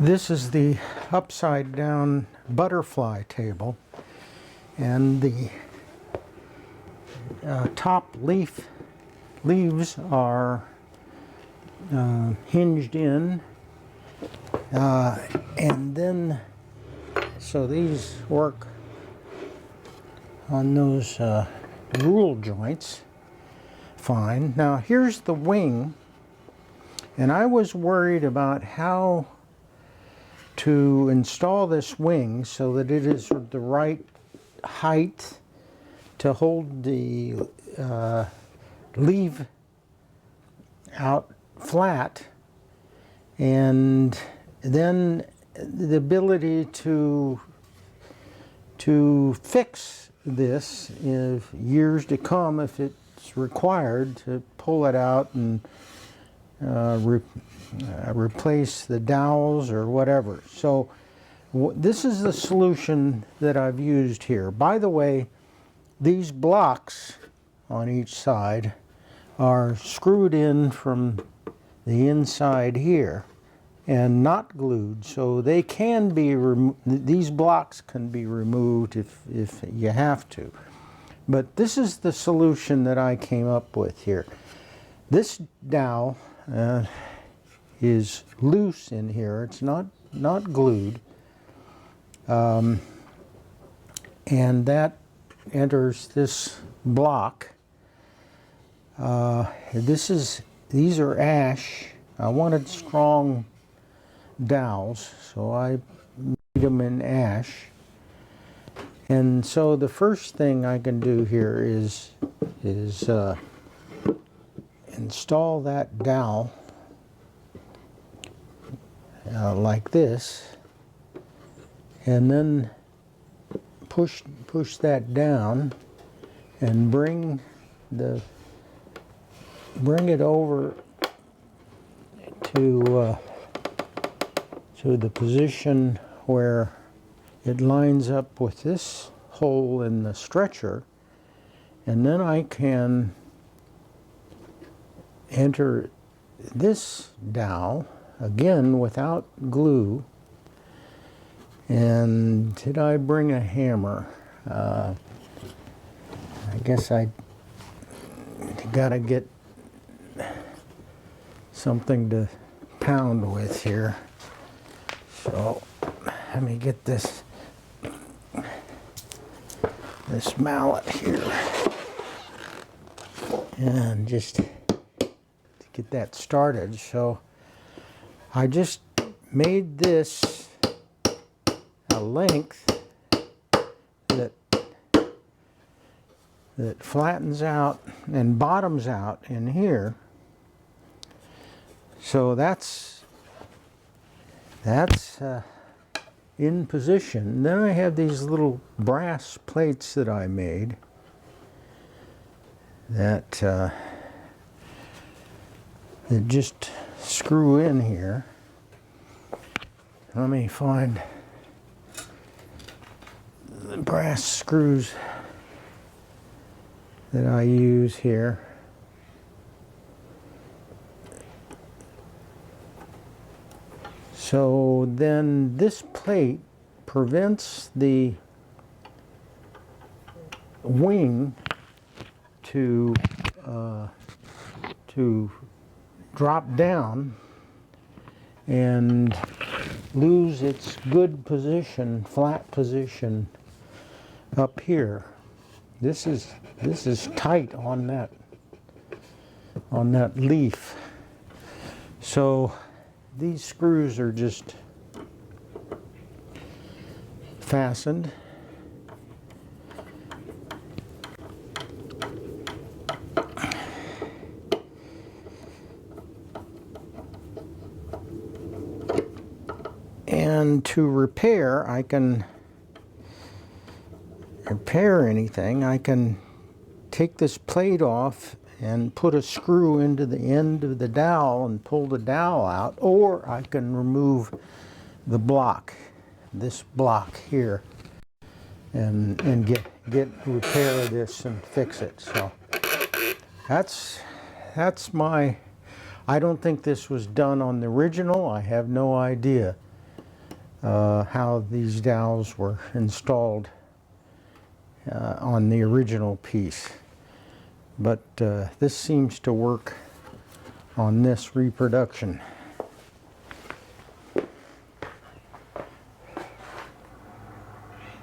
This is the upside down butterfly table, and the top leaves are hinged in, and then so these work on those rule joints fine. Now here's the wing, and I was worried about how to install this wing so that it is the right height to hold the leaf out flat, and then the ability to fix this in years to come if it's required, to pull it out and replace the dowels or whatever. So this is the solution that I've used here. By the way, these blocks on each side are screwed in from the inside here and not glued, so they can be these blocks can be removed if you have to. But this is the solution that I came up with here. This dowel is loose in here. It's not glued, and that enters this block. These are ash. I wanted strong dowels, so I made them in ash. And so the first thing I can do here is install that dowel like this, and then push that down and bring it over to the position where it lines up with this hole in the stretcher, and then I can enter this dowel again without glue. And did I bring a hammer? I guess I gotta get something to pound with here. So let me get this mallet here and just to get that started. So I just made this a length that flattens out and bottoms out in here. So that's in position. Then I have these little brass plates that I made that just screw in here. Let me find the brass screws that I use here. So then this plate prevents the wing to drop down and lose its good position, flat position up here. This is tight on that leaf. So these screws are just fastened. And to repair, I can repair anything. I can take this plate off and put a screw into the end of the dowel and pull the dowel out, or I can remove the block, this block here, and repair this and fix it. So that's my, I don't think this was done on the original. I have no idea. how these dowels were installed on the original piece. But this seems to work on this reproduction.